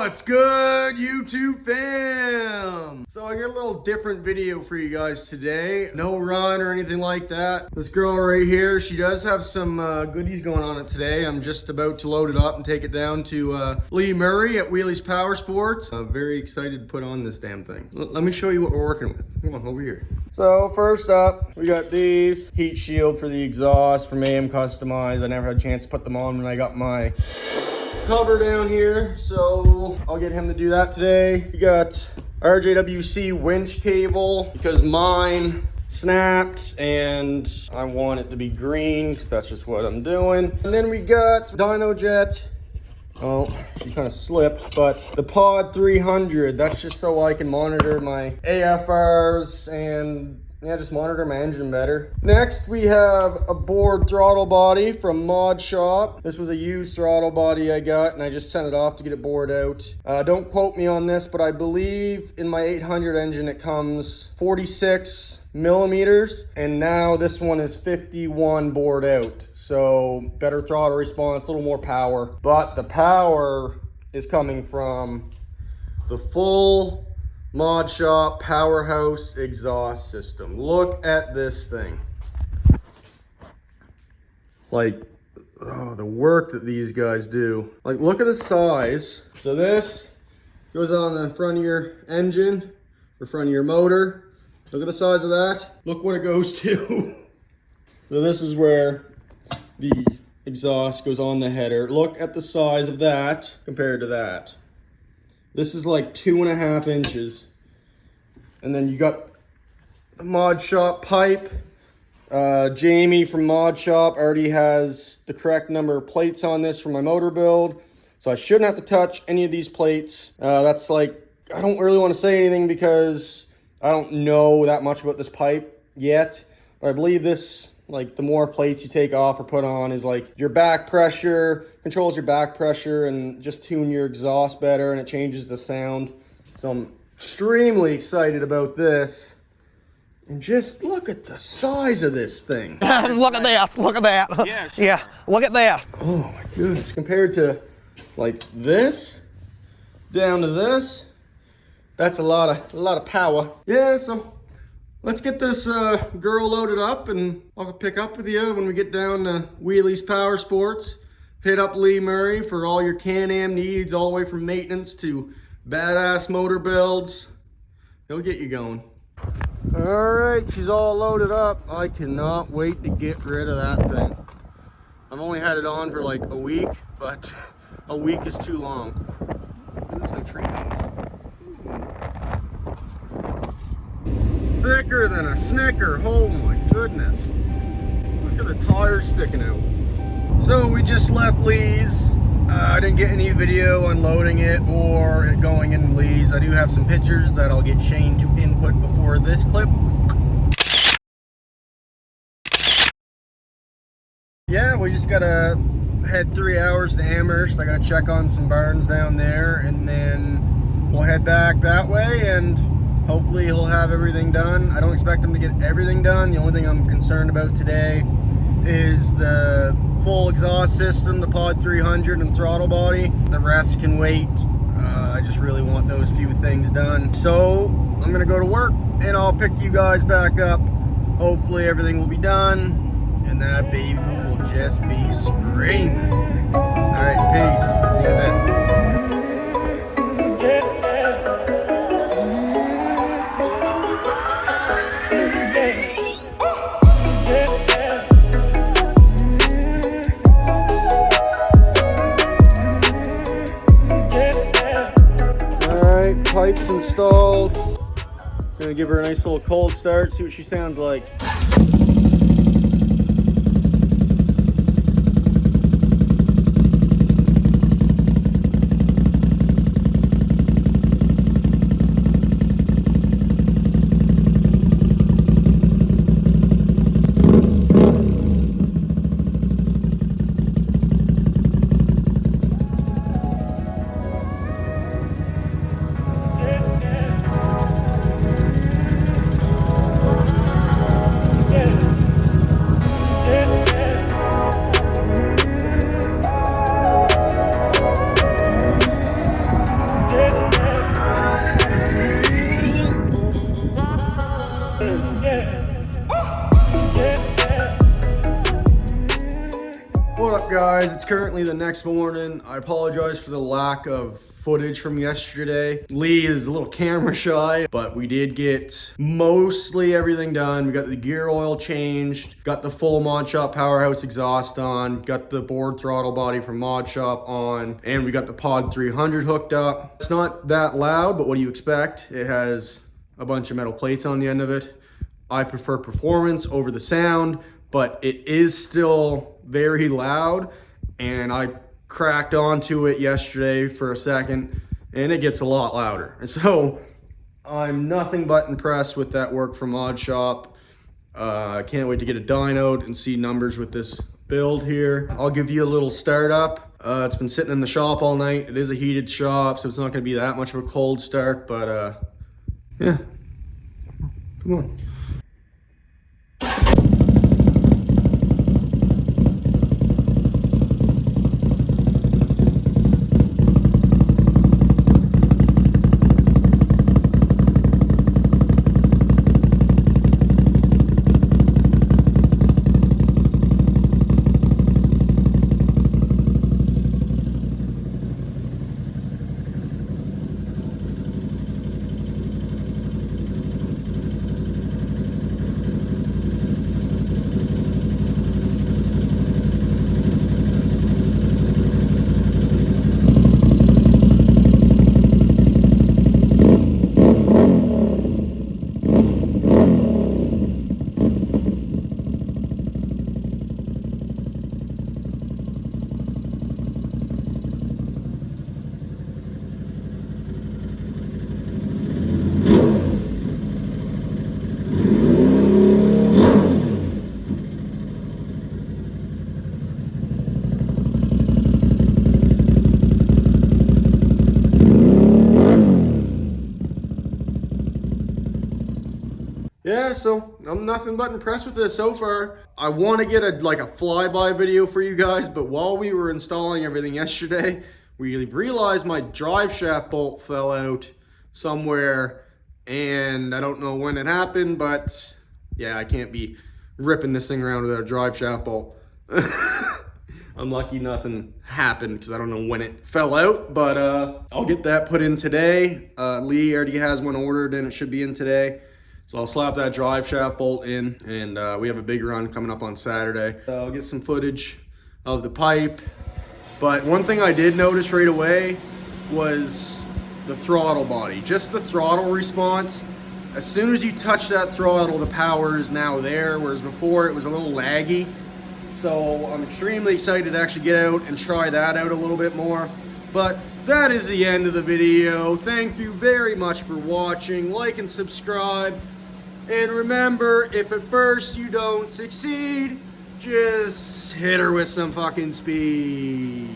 What's good, YouTube fam? So I got a little different video for you guys today. No run or anything like that. This girl right here, she does have some goodies going on it today. I'm just about to load it up and take it down to Lee Murray at Wheelies Power Sports. I'm very excited to put on this damn thing. Let me show you what we're working with. Come on, over here. So first up, we got these. Heat shield for the exhaust from AM Customized. I never had a chance to put them on when I got my cover down here, so I'll get him to do that today. We got RJWC winch cable because mine snapped and I want it to be green because that's just what I'm doing. And then we got Dynojet. Oh, she kind of slipped, but the Pod 300, that's just so I can monitor my AFRs and yeah, just monitor my engine better. Next, we have a bored throttle body from Modshop. This was a used throttle body I got, and I just sent it off to get it bored out. Don't quote me on this, but I believe in my 800 engine it comes 46 millimeters, and now this one is 51 bored out. So better throttle response, a little more power. But the power is coming from the full Modshop powerhouse exhaust system. Look at this thing. Like, oh, the work that these guys do. Like, look at the size. So this goes on the front of your engine or front of your motor. Look at the size of that. Look what it goes to. So this is where the exhaust goes on the header. Look at the size of that compared to that. This is like 2.5 inches. And then you got the Modshop pipe. Jamie from Modshop already has the correct number of plates on this for my motor build. So I shouldn't have to touch any of these plates. That's like, I don't really want to say anything because I don't know that much about this pipe yet. But I believe this, like the more plates you take off or put on is like your back pressure, controls your back pressure and just tune your exhaust better and it changes the sound. So I'm extremely excited about this. And just look at the size of this thing. Look at that, look at that. Yeah, sure. Yeah, look at that. Oh my goodness. Compared to like this, down to this, that's a lot of power. Yeah, so let's get this girl loaded up and I'll pick up with you when we get down to Wheelies Power Sports. Hit up Lee Murray for all your Can-Am needs, all the way from maintenance to badass motor builds. He'll get you going. All right, she's all loaded up. I cannot wait to get rid of that thing. I've only had it on for like a week, but a week is too long. It looks like tree base. Thicker than a Snicker. Oh my goodness. Look at the tires sticking out. So we just left Lee's. I didn't get any video unloading it or it going in Lee's. I do have some pictures that I'll get Shane to input before this clip. Yeah, we just gotta head 3 hours to Amherst. I gotta check on some barns down there and then we'll head back that way and hopefully he'll have everything done. I don't expect him to get everything done. The only thing I'm concerned about today is the full exhaust system, the Pod 300 and throttle body. The rest can wait. I just really want those few things done. So I'm gonna go to work and I'll pick you guys back up. Hopefully everything will be done and that baby will just be screaming. All right, peace. See you in a bit. Pipes installed. Gonna give her a nice little cold start, see what she sounds like. Yeah. it's currently the next morning. I apologize for the lack of footage from yesterday. Lee is a little camera shy, but we did get mostly everything done. We got the gear oil changed, got the full Modshop powerhouse exhaust on, got the board throttle body from Modshop on, and we got the Pod 300 hooked up. It's not that loud, but what do you expect? It has a bunch of metal plates on the end of it. I prefer performance over the sound, but it is still very loud, and I cracked onto it yesterday for a second and it gets a lot louder. And so I'm nothing but impressed with that work from Modshop. I can't wait to get a dyno and see numbers with this build here. I'll give you a little startup. It's been sitting in the shop all night. It is a heated shop, so it's not going to be that much of a cold start, but yeah, come on. Yeah, so I'm nothing but impressed with this so far. I want to get a flyby video for you guys, but while we were installing everything yesterday, we realized my drive shaft bolt fell out somewhere, and I don't know when it happened, but yeah, I can't be ripping this thing around without a drive shaft bolt. I'm lucky nothing happened because I don't know when it fell out, but I'll get that put in today. Lee already has one ordered and it should be in today. So I'll slap that drive shaft bolt in, and we have a big run coming up on Saturday. I'll get some footage of the pipe. But one thing I did notice right away was the throttle body. Just the throttle response. As soon as you touch that throttle, the power is now there, whereas before it was a little laggy. So I'm extremely excited to actually get out and try that out a little bit more. But that is the end of the video. Thank you very much for watching. Like and subscribe. And remember, if at first you don't succeed, just hit her with some fucking speed.